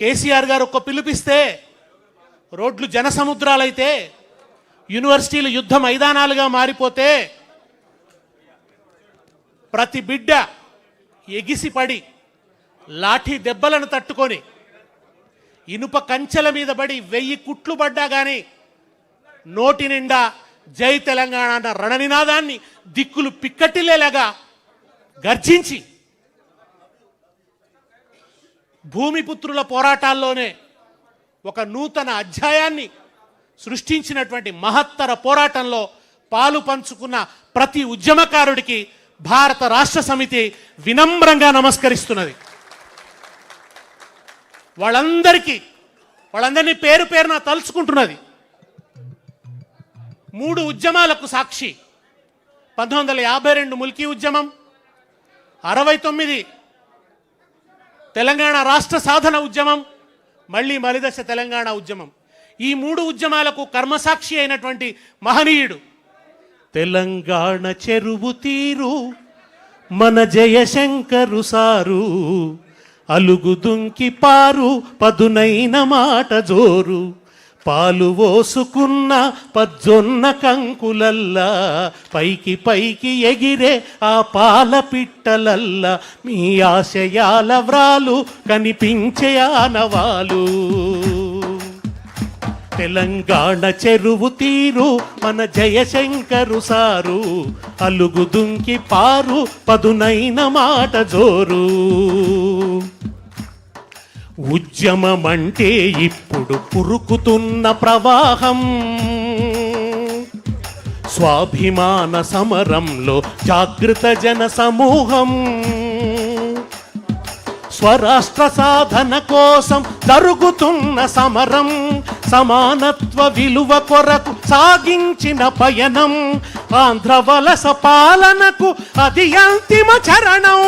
కేసీఆర్ గారు ఒక్క పిలుపిస్తే రోడ్లు జనసముద్రాలైతే, యూనివర్సిటీలు యుద్ధ మైదానాలుగా మారిపోతే, ప్రతి బిడ్డ ఎగిసిపడి లాఠీ దెబ్బలను తట్టుకొని ఇనుప కంచెల మీద పడి 1000 కుట్లు పడ్డా కానీ నోటి నిండా జై తెలంగాణ అన్న రణనినాదాన్ని దిక్కులు పిక్కటిల్లేలాగా గర్జించి భూమిపుత్రుల పోరాటాల్లోనే ఒక నూతన అధ్యాయాన్ని సృష్టించినటువంటి మహత్తర పోరాటంలో పాలు పంచుకున్న ప్రతి ఉద్యమకారుడికి భారత రాష్ట్ర సమితి వినమ్రంగా నమస్కరిస్తున్నది. వాళ్ళందరినీ పేరు పేరున తలుచుకుంటున్నది. 3 ఉద్యమాలకు సాక్షి. 1952 ముల్కీ ఉద్యమం, 69 తెలంగాణ రాష్ట్ర సాధన ఉద్యమం, మళ్ళీ మలిదశ తెలంగాణ ఉద్యమం. ఈ 3 ఉద్యమాలకు కర్మసాక్షి అయినటువంటి మహనీయుడు తెలంగాణ చెరువు తీరు మన జయశంకరు సారు, అలుగు దుంకి పారు పదునైన మాట జోరు, పాలు ఓసుకున్న పజ్జొన్న కంకులల్లా, పైకి పైకి ఎగిరే ఆ పాల పిట్టలల్లా, మీ ఆశయాల వ్రాలు కనిపించే ఆనవాలు. తెలంగాణ చెరువు తీరు మన జయశంకరు సారు, అలుగు దుంకి పారు పదునైన మాట జోరు. ఉద్యమమంటే ఇప్పుడు పురుకుతున్న ప్రవాహం, స్వాభిమాన సమరంలో జాగృత జన సమూహం, స్వరాష్ట్ర సాధన కోసం జరుగుతున్న సమరం, సమానత్వ విలువ కొరకు సాగించిన పయనం, ఆంధ్ర వలస పాలనకు అది అంతిమ చరణం.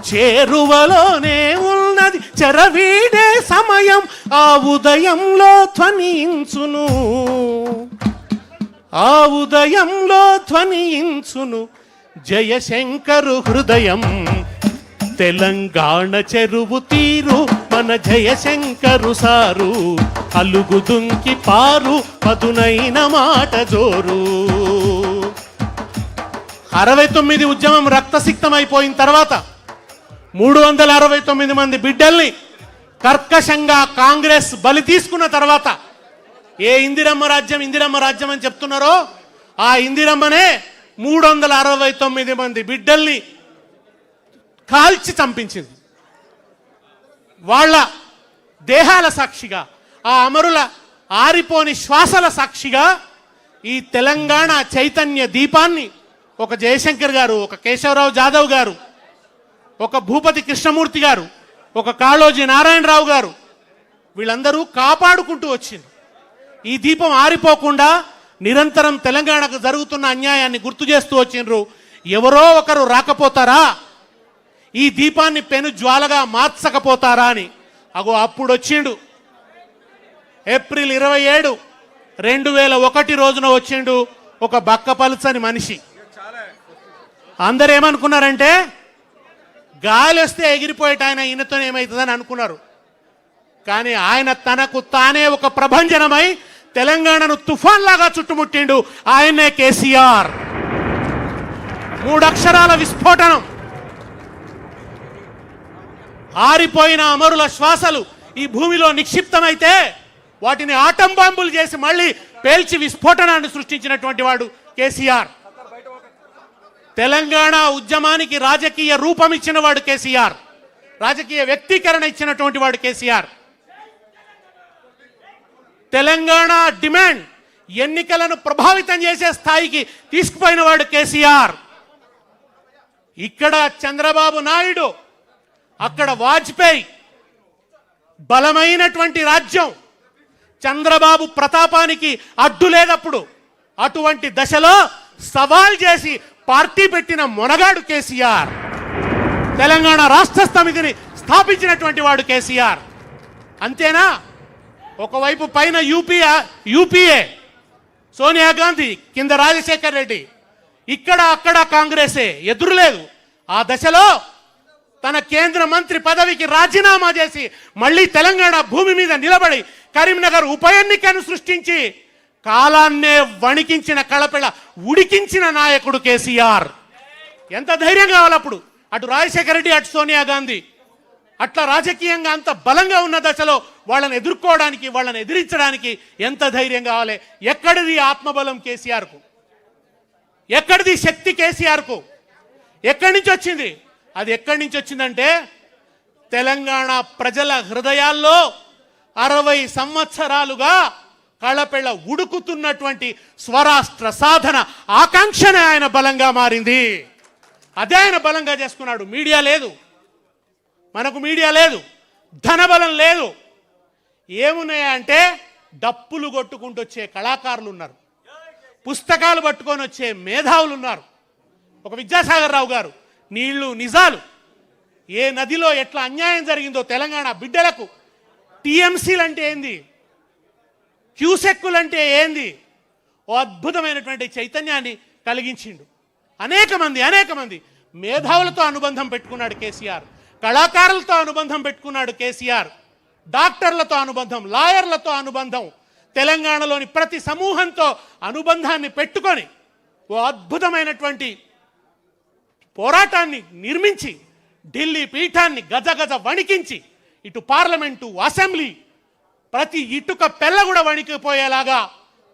చేరువలోనే ఉన్నది చెరవీడే సమయం, ఆ ఉదయంలో ధ్వనించును, ఆ ఉదయంలో ధ్వనించును జయశంకరు హృదయం. తెలంగాణ చెరువు తీరు మన జయశంకరు సారు, అలుగు దుంకి పారు పదునైన మాట జోరు. 69 ఉద్యమం రక్తసిక్తమైపోయిన తర్వాత 369 మంది బిడ్డల్ని కర్కశంగా కాంగ్రెస్ బలి తీసుకున్న తర్వాత, ఏ ఇందిరమ్మ రాజ్యం ఇందిరమ్మ రాజ్యం అని చెప్తున్నారో ఆ ఇందిరమ్మనే 369 మంది బిడ్డల్ని కాల్చి చంపించింది. వాళ్ళ దేహాల సాక్షిగా, ఆ అమరుల ఆరిపోని శ్వాసల సాక్షిగా ఈ తెలంగాణ చైతన్య దీపాన్ని ఒక జయశంకర్ గారు, ఒక కేశవరావు జాదవ్ గారు, ఒక భూపతి కృష్ణమూర్తి గారు, ఒక కాళోజీ నారాయణరావు గారు, వీళ్ళందరూ కాపాడుకుంటూ వచ్చింది. ఈ దీపం ఆరిపోకుండా నిరంతరం తెలంగాణకు జరుగుతున్న అన్యాయాన్ని గుర్తు చేస్తూ వచ్చిండ్రు. ఎవరో ఒకరు రాకపోతారా, ఈ దీపాన్ని పెను జ్వాలగా మార్చకపోతారా అని. అప్పుడు వచ్చిండు ఏప్రిల్ 27, 2001 రోజున వచ్చిండు ఒక బక్కపలుచని మనిషి. అందరు ఏమనుకున్నారంటే గాలి వస్తే ఎగిరిపోయేట ఆయన ఈయనతో ఏమవుతుందని అనుకున్నారు. కానీ ఆయన తనకు తానే ఒక ప్రభంజనమై తెలంగాణను తుఫాన్ లాగా చుట్టుముట్టిండు. ఆయనే కేసీఆర్. 3 అక్షరాల విస్ఫోటనం. ఆరిపోయిన అమరుల శ్వాసలు ఈ భూమిలో నిక్షిప్తమైతే వాటిని ఆటం బాంబులు చేసి మళ్ళీ పేల్చి విస్ఫోటనాన్ని సృష్టించినటువంటి వాడు కేసీఆర్. తెలంగాణ ఉద్యమానికి రాజకీయ రూపం ఇచ్చిన వాడు కేసీఆర్. రాజకీయ వ్యక్తీకరణ ఇచ్చినటువంటి వాడు కేసీఆర్. తెలంగాణ డిమాండ్ ఎన్నికలను ప్రభావితం చేసే స్థాయికి తీసుకుపోయిన వాడు కేసీఆర్. ఇక్కడ చంద్రబాబు నాయుడు, అక్కడ వాజ్పేయి. బలమైనటువంటి రాజ్యం. చంద్రబాబు ప్రతాపానికి అడ్డు లేదప్పుడు. అటువంటి దశలో సవాల్ చేసి పార్టీ పెట్టిన మొనగాడు కేసీఆర్. తెలంగాణ రాష్ట్ర సమితిని స్థాపించినటువంటి వాడు కేసీఆర్. అంతేనా? ఒకవైపు పైన యూపీఏ సోనియా గాంధీ, కింద రాజశేఖర్ రెడ్డి, ఇక్కడ అక్కడ కాంగ్రెసే, ఎదురులేదు. ఆ దశలో తన కేంద్ర మంత్రి పదవికి రాజీనామా చేసి మళ్ళీ తెలంగాణ భూమి మీద నిలబడి కరీంనగర్ ఉప ఎన్నికను సృష్టించి కాలాన్నే వణికించిన కళపిళ ఉడికించిన నాయకుడు కేసీఆర్. ఎంత ధైర్యం కావాలి అప్పుడు? అటు రాజశేఖర రెడ్డి, అటు సోనియా గాంధీ అట్లా రాజకీయంగా అంత బలంగా ఉన్న దశలో వాళ్ళని ఎదుర్కోవడానికి, వాళ్ళని ఎదిరించడానికి ఎంత ధైర్యం కావాలి? ఎక్కడిది ఆత్మబలం కేసీఆర్కు? ఎక్కడిది శక్తి కేసీఆర్కు? ఎక్కడి నుంచి వచ్చింది? అది ఎక్కడి నుంచి వచ్చిందంటే తెలంగాణ ప్రజల హృదయాల్లో 60 సంవత్సరాలుగా కళపెళ్ళ ఉడుకుతున్నటువంటి స్వరాష్ట్ర సాధన ఆకాంక్షనే ఆయన బలంగా మారింది. అదే ఆయన బలంగా చేసుకున్నాడు. మీడియా లేదు, మనకు మీడియా లేదు, ధనబలం లేదు. ఏమున్నాయా అంటే డప్పులు కొట్టుకుంటూ వచ్చే కళాకారులు ఉన్నారు, పుస్తకాలు పట్టుకొని వచ్చే మేధావులు ఉన్నారు. ఒక విద్యాసాగర్ రావు గారు నీళ్లు నిజాలు, ఏ నదిలో ఎట్లా అన్యాయం జరిగిందో తెలంగాణ బిడ్డలకు, టీఎంసీలు అంటే ఏంది, క్యూసెక్కులు అంటే ఏంది, ఓ అద్భుతమైనటువంటి చైతన్యాన్ని కలిగించిండు. అనేక మంది మేధావులతో అనుబంధం పెట్టుకున్నాడు కేసీఆర్, కళాకారులతో అనుబంధం పెట్టుకున్నాడు కేసీఆర్, డాక్టర్లతో అనుబంధం, లాయర్లతో అనుబంధం, తెలంగాణలోని ప్రతి సమూహంతో అనుబంధాన్ని పెట్టుకొని ఓ అద్భుతమైనటువంటి పోరాటాన్ని నిర్మించి ఢిల్లీ పీఠాన్ని గజగజ వణికించి ఇటు పార్లమెంటు, అసెంబ్లీ ప్రతి ఇటుక పెళ్ళ కూడా వణికిపోయేలాగా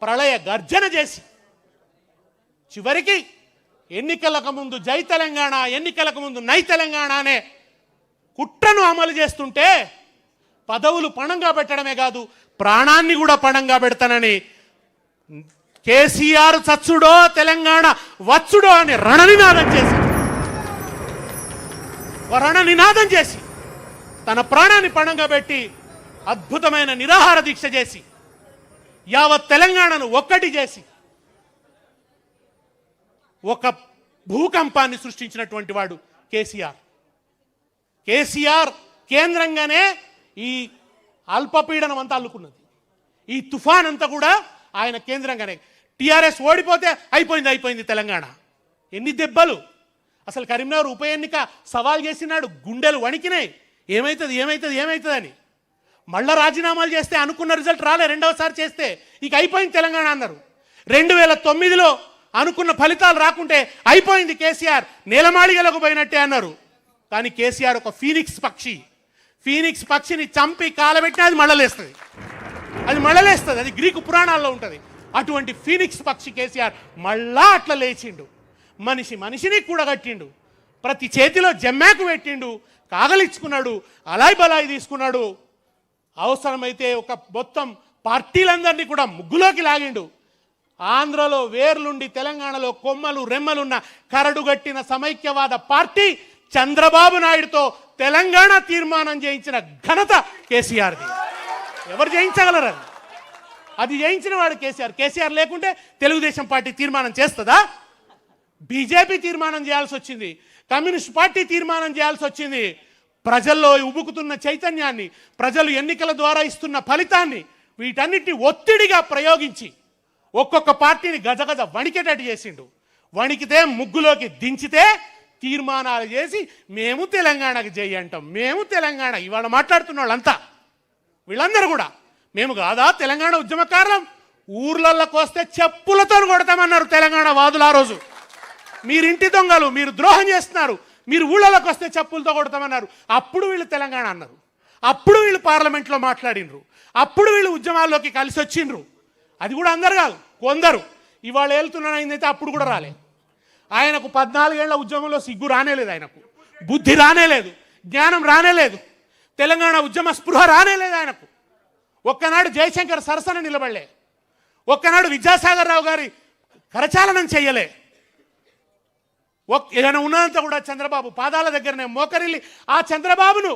ప్రళయ గర్జన చేసి చివరికి ఎన్నికలకు ముందు జై తెలంగాణ, ఎన్నికలకు ముందు నై తెలంగాణ అనే కుట్రను అమలు చేస్తుంటే పదవులు పణంగా పెట్టడమే కాదు ప్రాణాన్ని కూడా పణంగా పెడతానని కేసీఆర్ చచ్చుడో తెలంగాణ వచ్చుడో అని రణనినాదం చేసి తన ప్రాణాన్ని పణంగా పెట్టి అద్భుతమైన నిరాహార దీక్ష చేసి యావత్ తెలంగాణను ఒక్కటి చేసి ఒక భూకంపాన్ని సృష్టించినటువంటి వాడు కేసీఆర్. కేసీఆర్ కేంద్రంగానే ఈ అల్పపీడనం అంతా అల్లుకున్నది. ఈ తుఫాన్ అంతా కూడా ఆయన కేంద్రంగానే. టీఆర్ఎస్ ఓడిపోతే అయిపోయింది తెలంగాణ. ఎన్ని దెబ్బలు! అసలు కరీంనగర్ ఉప ఎన్నిక సవాల్ చేసినాడు, గుండెలు వణికినాయి. ఏమవుతుంది అని. మళ్ళా రాజీనామాలు చేస్తే అనుకున్న రిజల్ట్ రాలే, రెండవసారి చేస్తే ఇక అయిపోయింది తెలంగాణ అన్నారు. 2009లో అనుకున్న ఫలితాలు రాకుంటే అయిపోయింది కేసీఆర్, నేలమాళిగలకు పోయినట్టే అన్నారు. కానీ కేసీఆర్ ఒక ఫీనిక్స్ పక్షిని చంపి కాలబెట్టినా అది మళ్ళలేస్తుంది. అది గ్రీకు పురాణాల్లో ఉంటుంది. అటువంటి ఫీనిక్స్ పక్షి కేసీఆర్ మళ్ళా అట్లా లేచిండు. మనిషిని కూడగట్టిండు, ప్రతి చేతిలో జమ్మాకు పెట్టిండు, కాగలిచ్చుకున్నాడు, అలాయ్ బలాయి తీసుకున్నాడు. అవసరమైతే ఒక మొత్తం పార్టీలందరినీ కూడా ముగ్గులోకి లాగిండు. ఆంధ్రలో వేర్లుండి తెలంగాణలో కొమ్మలు రెమ్మలున్న కరడుగట్టిన సమైక్యవాద పార్టీ చంద్రబాబు నాయుడుతో తెలంగాణ తీర్మానం చేయించిన ఘనత కేసీఆర్ది. ఎవరు చేయించగలరు? అది చేయించిన వాడు కేసీఆర్. కేసీఆర్ లేకుంటే తెలుగుదేశం పార్టీ తీర్మానం చేస్తుందా? బీజేపీ తీర్మానం చేయాల్సి వచ్చింది, కమ్యూనిస్ట్ పార్టీ తీర్మానం చేయాల్సి వచ్చింది. ప్రజల్లో ఉబుకుతున్న చైతన్యాన్ని, ప్రజలు ఎన్నికల ద్వారా ఇస్తున్న ఫలితాన్ని, వీటన్నిటిని ఒత్తిడిగా ప్రయోగించి ఒక్కొక్క పార్టీని గజగజ వణికేటట్టు చేసిండు. వణికితే ముగ్గులోకి దించితే తీర్మానాలు చేసి మేము తెలంగాణకు జై అంటాం, మేము తెలంగాణ. ఇవాళ మాట్లాడుతున్న వాళ్ళంతా వీళ్ళందరూ కూడా మేము కాదా తెలంగాణ ఉద్యమకారులం, ఊర్లలోకి వస్తే చెప్పులతో కొడతామన్నారు తెలంగాణ వాదులు. ఆ రోజు మీరింటి దొంగలు, మీరు ద్రోహం చేస్తున్నారు, మీరు ఊళ్ళలోకి వస్తే చెప్పులతో కొడతామన్నారు. అప్పుడు వీళ్ళు తెలంగాణ అన్నారు, అప్పుడు వీళ్ళు పార్లమెంట్లో మాట్లాడినరు, అప్పుడు వీళ్ళు ఉద్యమాల్లోకి కలిసి వచ్చిండ్రు. అది కూడా అందరు కాదు, కొందరు. ఇవాళ వెళ్తున్నానైందైతే అప్పుడు కూడా రాలే. ఆయనకు 14 ఏళ్ల ఉద్యమంలో సిగ్గు రానేలేదు, ఆయనకు బుద్ధి రానేలేదు, జ్ఞానం రానేలేదు, తెలంగాణ ఉద్యమ స్పృహ రానేలేదు ఆయనకు. ఒక్కనాడు జయశంకర్ సరసన నిలబడలే, ఒక్కనాడు విద్యాసాగర్ రావు గారి కరచాలనం చెయ్యలే. ఏదైనా ఉన్నదంతా కూడా చంద్రబాబు పాదాల దగ్గరనే మోకరిల్లి ఆ చంద్రబాబును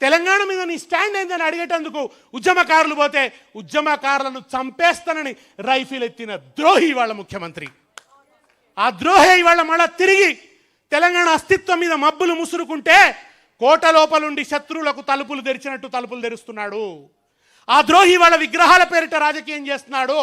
తెలంగాణ మీద నీ స్టాండ్ ఏందని అడిగేటందుకు ఉద్యమకారులు పోతే ఉద్యమకారులను చంపేస్తానని రైఫిల్ ఎత్తిన ద్రోహి వాళ్ళ ముఖ్యమంత్రి. ఆ ద్రోహి ఇవాళ మళ్ళా తిరిగి తెలంగాణ అస్తిత్వం మీద మబ్బులు ముసురుకుంటే కోట లోపలుండి శత్రువులకు తలుపులు తెరిచినట్టు తలుపులు తెరుస్తున్నాడు. ఆ ద్రోహి వాళ్ళ విగ్రహాల పేరిట రాజకీయం చేస్తున్నాడు.